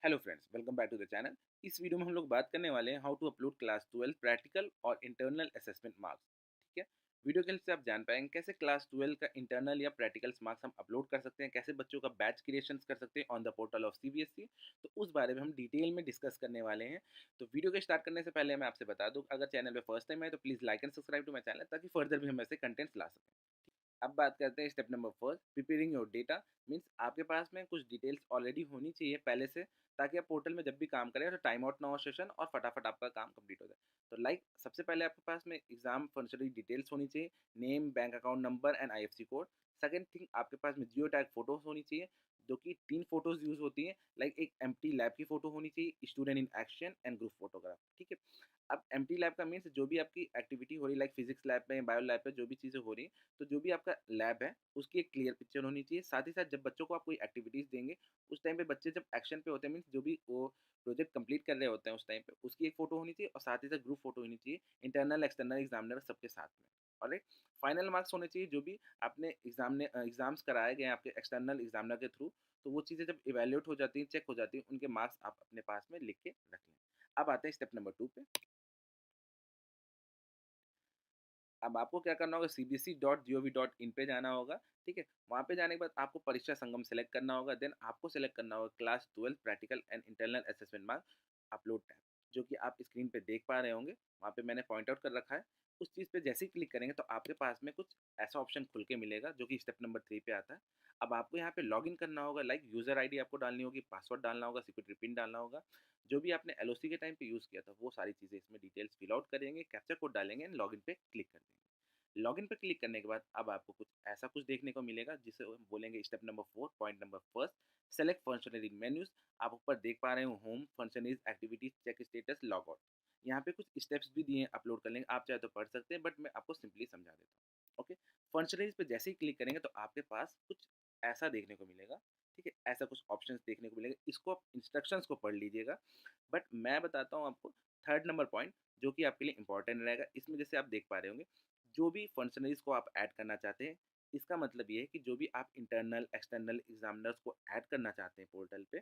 Hello friends, welcome back to the channel. इस video में हम लोग बात करने वाले हैं how to upload class 12 practical और इंटरनल असेसमेंट मार्क्स। ठीक है। वीडियो के हेल्प से आप जान पाएंगे कैसे क्लास 12 का इंटरनल या प्रैक्टिकल्स मार्क्स हम अपलोड कर सकते हैं, कैसे बच्चों का बैच क्रिएशन कर सकते हैं on the portal of CBSE. तो उस बारे में हम डिटेल में डिस्कस करने वाले हैं। तो वीडियो के स्टार्ट करने से पहले मैं आपसे बता दूं, अगर चैनल पे फर्स्ट टाइम है तो please like and subscribe to my channel, ताकि फर्दर भी हम ऐसे कंटेंट्स ला सकें। अब बात करते हैं step number first, preparing your data. Means आपके पास में कुछ डिटेल्स ऑलरेडी होनी चाहिए पहले से, ताकि आप पोर्टल में जब भी काम करें तो टाइम आउट ना हो सेशन और फटाफट आपका काम कंप्लीट हो जाए। तो लाइक सबसे पहले आपके पास में एग्जाम फंक्शनरी डिटेल्स होनी चाहिए, name, bank account number and IFC code. Second thing, आपके पास में जियो टैग फोटोज होनी चाहिए, जो कि तीन फोटोज यूज होती हैं। लाइक एक एम्प्टी लैब की फोटो होनी चाहिए, student in action and group photograph. ठीक है। अब एम्प्टी लैब का मीन्स जो भी आपकी एक्टिविटी हो रही है, लाइक फिजिक्स लैब में, बायो लैब में जो भी चीज़ें हो रही हैं, तो जो भी आपका लैब है उसकी एक क्लियर पिक्चर होनी चाहिए। साथ ही साथ जब बच्चों को आप कोई एक्टिविटीज़ देंगे, उस टाइम पे बच्चे जब एक्शन पे होते हैं, मीन्स जो भी वो प्रोजेक्ट कंप्लीट कर रहे होते हैं उस टाइम पे, उसकी एक फ़ोटो होनी चाहिए और साथ ही साथ ग्रुप फ़ोटो होनी चाहिए, इंटरनल, एक्सटर्नल एग्ज़ामिनर सबके साथ में। ऑलराइट। फाइनल मार्क्स होने चाहिए जो भी आपने एग्ज़ाम्स कराए गए हैं आपके एक्सटर्नल एग्ज़ामिनर के थ्रू, तो वो चीज़ें जब इवैल्यूएट हो जाती हैं, चेक हो जाती हैं, उनके मार्क्स आप अपने पास में लिख के रख लें। अब आते हैं स्टेप नंबर 2 पे। अब आपको क्या करना होगा, cbse.gov.in पे जाना होगा। ठीक है। वहाँ पे जाने के बाद आपको परीक्षा संगम सेलेक्ट करना होगा। देन आपको सेलेक्ट करना होगा class 12 practical and internal assessment mark upload tab, जो कि आप स्क्रीन पे देख पा रहे होंगे। वहाँ पे मैंने पॉइंट आउट कर रखा है। उस चीज़ पे जैसे ही क्लिक करेंगे तो आपके पास में कुछ ऐसा ऑप्शन खुल के मिलेगा, जो कि स्टेप नंबर 3 पे आता है। अब आपको यहाँ पे लॉगिन करना होगा, लाइक यूज़र आईडी आपको डालनी होगी, पासवर्ड डालना होगा, सिक्योरिटी पिन डालना होगा। जो भी आपने एलओसी के टाइम पे यूज़ किया था वो सारी चीज़ें इसमें डिटेल्स फिल आउट करेंगे, कैप्चा कोड डालेंगे एंड लॉगिन पे क्लिक कर देंगे। लॉगिन पे क्लिक करने के बाद अब आपको कुछ देखने को मिलेगा, जिसे हम बोलेंगे step number 4, point number first, select functionary menus. आप ऊपर देख पा रहे हो, home, functionaries, activities, check status, log out. यहाँ पे कुछ स्टेप्स भी दिए हैं अपलोड करने के, आप चाहे तो पढ़ सकते हैं, बट मैं आपको सिंपली समझा देता हूँ। ओके। फंक्शनरीज पे जैसे ही क्लिक करेंगे तो आपके पास कुछ ऐसा देखने को मिलेगा। ठीक है। ऐसा कुछ ऑप्शंस देखने को मिलेगा, इसको आप इंस्ट्रक्शंस को पढ़ लीजिएगा। बट मैं बताता हूँ आपको थर्ड नंबर पॉइंट, जो कि आपके लिए इंपॉर्टेंट रहेगा। इसमें जैसे आप देख पा रहे होंगे, जो भी फंक्शनरीज को आप ऐड करना चाहते हैं, इसका मतलब ये है कि जो भी आप इंटरनल, एक्सटर्नल एग्जामिनर्स को ऐड करना चाहते हैं पोर्टल पे,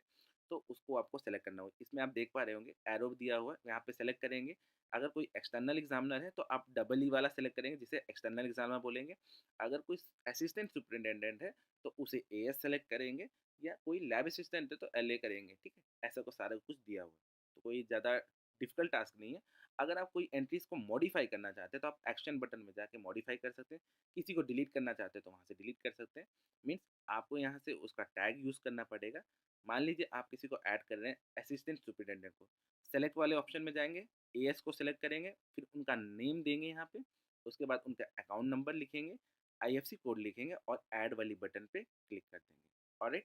तो उसको आपको सेलेक्ट करना होगा। इसमें आप देख पा रहे होंगे एरो दिया हुआ है, यहाँ पे सेलेक्ट करेंगे। अगर कोई एक्सटर्नल एग्जामिनर है तो आप डबल ई वाला सेलेक्ट करेंगे, जिसे एक्सटर्नल एग्जामिनर बोलेंगे। अगर कोई असिस्टेंट सुपरिटेंडेंट है तो उसे एएस सेलेक्ट करेंगे, या कोई लैब असिस्टेंट है तो एलए करेंगे। ठीक है। ऐसा को सारा कुछ दिया हुआ है, तो कोई ज़्यादा डिफिकल्ट टास्क नहीं है। अगर आप कोई एंट्रीज को मॉडिफाई करना चाहते हैं तो आप एक्शन बटन में जाके मॉडिफाई कर सकते हैं। किसी को डिलीट करना चाहते हैं तो वहाँ से डिलीट कर सकते हैं। मीन्स आपको यहाँ से उसका टैग यूज़ करना पड़ेगा। मान लीजिए आप किसी को ऐड कर रहे हैं, असिस्टेंट सुपरिटेंडेंट को, सेलेक्ट वाले ऑप्शन में जाएंगे, एएस को सेलेक्ट करेंगे, फिर उनका नेम देंगे यहाँ पे, उसके बाद उनका अकाउंट नंबर लिखेंगे, आईएफसी कोड लिखेंगे और ऐड वाली बटन पे क्लिक कर देंगे। और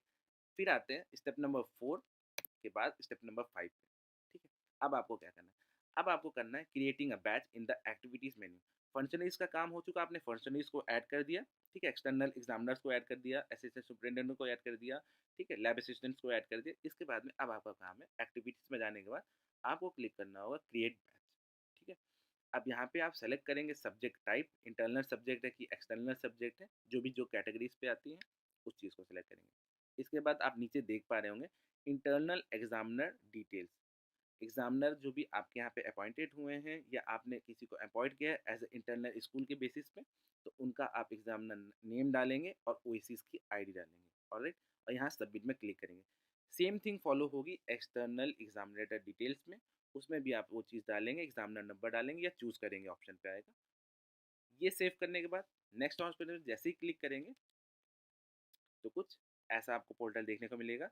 फिर आते हैं स्टेप नंबर 4 के बाद स्टेप नंबर 5 पे। ठीक है। अब आपको क्या करना है, अब आपको करना है creating a batch in the activities menu. Functionaries का काम हो चुका, आपने फंक्शनरीज को ऐड कर दिया। ठीक है। एक्सटर्नल एग्जामिनर्स को ऐड कर दिया, असिस्टेंट सुपरिटेंडेंट को ऐड कर दिया। ठीक है। लैब असिस्टेंट्स को ऐड कर दिया। इसके बाद में अब आपका काम है एक्टिविटीज में जाने के बाद आपको क्लिक करना होगा क्रिएट बैच। ठीक है। अब यहाँ पे आप सेलेक्ट करेंगे सब्जेक्ट टाइप, इंटरनल सब्जेक्ट है कि एक्सटर्नल सब्जेक्ट है, जो भी जो कैटेगरीज पे आती हैं उस चीज़ को सेलेक्ट करेंगे। इसके बाद आप नीचे देख पा रहे होंगे इंटरनल एग्जामिनर डिटेल्स। एग्जामिनर जो भी आपके यहाँ पे अपॉइंटेड हुए हैं या आपने किसी को अपॉइंट किया है एज ए इंटरनल स्कूल के बेसिस पे, तो उनका आप एग्जामिनर नेम डालेंगे और ओएसिस की आईडी डालेंगे। ऑलराइट। और यहाँ सबमिट में क्लिक करेंगे। सेम थिंग फॉलो होगी एक्सटर्नल एग्जामिनेटर डिटेल्स में, उसमें भी आप वो चीज़ डालेंगे, एग्जामिनर नंबर डालेंगे या चूज़ करेंगे ऑप्शन पे आएगा। ये सेव करने के बाद नेक्स्ट हॉस्पिटल जैसे ही क्लिक करेंगे तो कुछ ऐसा आपको पोर्टल देखने को मिलेगा।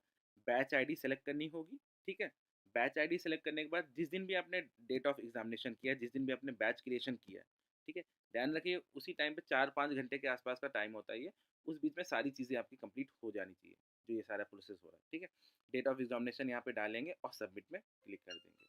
बैच आईडी सेलेक्ट करनी होगी। ठीक है। बैच आईडी सेलेक्ट करने के बाद जिस दिन भी आपने डेट ऑफ एग्जामिनेशन किया, जिस दिन भी आपने बैच क्रिएशन किया, ठीक है, ध्यान रखिए उसी टाइम पे 4-5 घंटे के आसपास का टाइम होता है ये। उस बीच में सारी चीज़ें आपकी कंप्लीट हो जानी चाहिए, जो ये सारा प्रोसेस हो रहा है। ठीक है। डेट ऑफ एग्जामिनेशन यहाँ पे डालेंगे और सबमिट में क्लिक कर देंगे।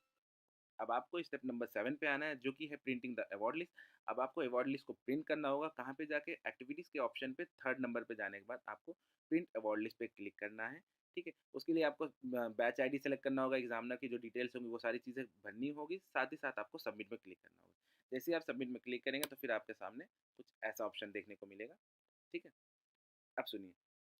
अब आपको स्टेप नंबर 7 पे आना है, जो कि है प्रिंटिंग द अवार्ड लिस्ट। अब आपको अवार्ड लिस्ट को प्रिंट करना होगा। कहाँ पे जाके, एक्टिविटीज़ के ऑप्शन पे थर्ड नंबर पे जाने के बाद आपको प्रिंट अवार्ड लिस्ट पे क्लिक करना है। ठीक है। उसके लिए आपको बैच आईडी सेलेक्ट करना होगा, एग्जामिनर की जो डिटेल्स होंगी वो सारी चीज़ें भरनी होगी, साथ ही साथ आपको सबमिट में क्लिक करना होगा। जैसे ही आप सबमिट में क्लिक करेंगे तो फिर आपके सामने कुछ ऐसा ऑप्शन देखने को मिलेगा। ठीक है। अब सुनिए,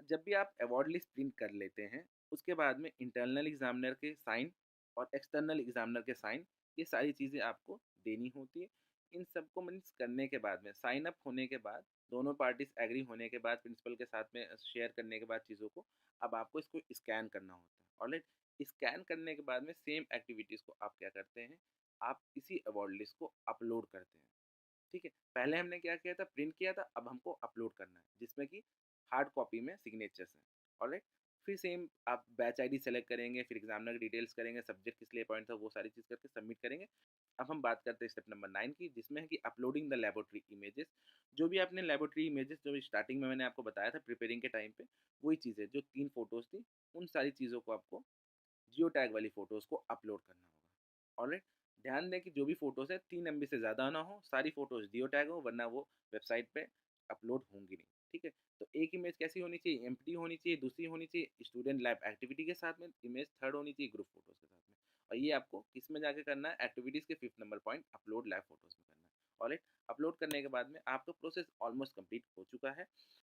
जब भी आप अवार्ड लिस्ट प्रिंट कर लेते हैं, उसके बाद में इंटरनल एग्ज़ामिनर के साइन और एक्सटर्नल एग्ज़ामिनर के साइन, ये सारी चीज़ें आपको देनी होती है। इन सबको मीन्स करने के बाद में साइन अप होने के बाद, दोनों पार्टीज़ एग्री होने के बाद, प्रिंसिपल के साथ में शेयर करने के बाद चीज़ों को, अब आपको इसको स्कैन करना होता है। ऑलराइट? स्कैन करने के बाद में सेम एक्टिविटीज़ को आप क्या करते हैं, आप इसी अवार्ड लिस्ट को अपलोड करते हैं। ठीक है? पहले हमने क्या किया था, प्रिंट किया था, अब हमको अपलोड करना है, जिसमें कि हार्ड कॉपी में सिग्नेचर्स हैं। ऑलराइट? फिर सेम आप बैच आईडी सेलेक्ट करेंगे, फिर एग्ज़ामिनर की डिटेल्स करेंगे, सब्जेक्ट किस लिए अपॉइंट था, वो सारी चीज़ करके सबमिट करेंगे। अब हम बात करते हैं स्टेप नंबर 9 की, जिसमें है कि अपलोडिंग द लैबोरेटरी इमेजेस। जो भी आपने लैबोरेटरी इमेजेस जो स्टार्टिंग में मैंने आपको बताया था प्रिपेयरिंग के टाइम पे, वही चीज़ें जो 3 फ़ोटोज़ थी, उन सारी चीज़ों को आपको जियो टैग वाली फ़ोटोज़ को अपलोड करना होगा। ऑलराइट? ध्यान दें कि जो भी फ़ोटोज़ है 3 एमबी से ज़्यादा ना हो, सारी फ़ोटोज़ जियो टैग हो, वरना वो वेबसाइट पे अपलोड होंगी नहीं। ठीक है? तो एक इमेज कैसी होनी चाहिए, एम्प्टी होनी चाहिए, दूसरी होनी चाहिए स्टूडेंट लैब एक्टिविटी के साथ में, इमेज थर्ड होनी चाहिए ग्रुप फ़ोटोज़ के साथ में। और ये आपको किस में जाके करना है, एक्टिविटीज़ के 5th number point upload lab photos में करना है। ऑलराइट? अपलोड करने के बाद में आपका प्रोसेस ऑलमोस्ट कंप्लीट हो चुका है।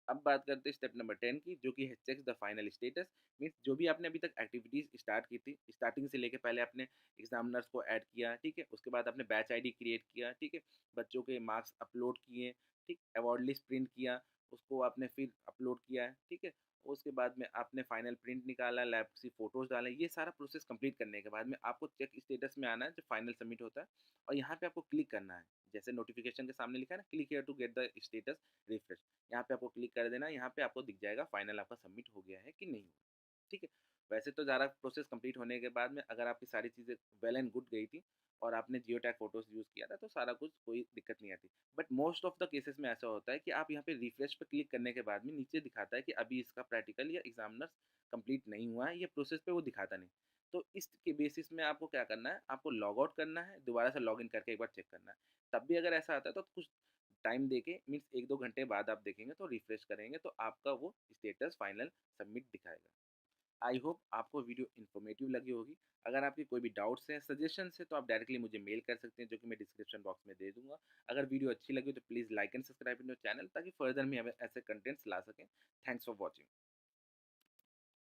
अब बात करते हैं स्टेप नंबर 10 की, जो कि है check the final status. Means जो भी आपने अभी तक एक्टिविटीज़ स्टार्ट की थी, स्टार्टिंग से लेके पहले आपने एग्ज़ामिनर्स को ऐड किया, ठीक है? उसके बाद आपने बैच आईडी क्रिएट किया, ठीक है? बच्चों के मार्क्स अपलोड किए, ठीक? अवार्ड लिस्ट प्रिंट किया, उसको आपने फिर अपलोड किया है, ठीक है? उसके बाद में आपने फाइनल प्रिंट निकाला, लैब से फ़ोटोज़ डाले, ये सारा प्रोसेस कंप्लीट करने के बाद में आपको चेक स्टेटस में आना है, जब फाइनल सबमिट होता है, और यहाँ पे आपको क्लिक करना है। जैसे नोटिफ़िकेशन के सामने लिखा है ना, click here to get the status refresh, यहाँ पे आपको क्लिक कर देना है, यहाँ पे आपको दिख जाएगा फाइनल आपका सबमिट हो गया है कि नहीं हुआ। ठीक है? वैसे तो ज़्यादा प्रोसेस कंप्लीट होने के बाद में अगर आपकी सारी चीज़ें वेल एंड गुड गई थी और आपने जियो टैग फ़ोटोज़ यूज़ किया था, तो सारा कुछ कोई दिक्कत नहीं आती। But most of the cases में ऐसा होता है कि आप यहाँ पे रिफ्रेश पे क्लिक करने के बाद में नीचे दिखाता है कि अभी इसका प्रैक्टिकल या एग्ज़ामिनर्स कंप्लीट नहीं हुआ है, ये प्रोसेस पे वो दिखाता नहीं। तो इसके बेसिस में आपको क्या करना है, आपको लॉग आउट करना है, दोबारा से लॉगिन करके एक बार चेक करना है। तब भी अगर ऐसा आता है तो कुछ टाइम देके मीन्स 1-2 घंटे बाद आप देखेंगे तो रिफ्रेश करेंगे तो आपका वो स्टेटस फाइनल सबमिट दिखाएगा। आई होप आपको वीडियो इन्फॉर्मेटिव लगी होगी। अगर आपके कोई भी डाउट्स हैं, सजेशंस हैं, तो आप डायरेक्टली मुझे मेल कर सकते हैं, जो कि मैं डिस्क्रिप्शन बॉक्स में दे दूँगा। अगर वीडियो अच्छी लगी हो तो please like and subscribe in your channel, ताकि फर्दर में हम ऐसे कंटेंट्स ला सकें। Thanks for watching.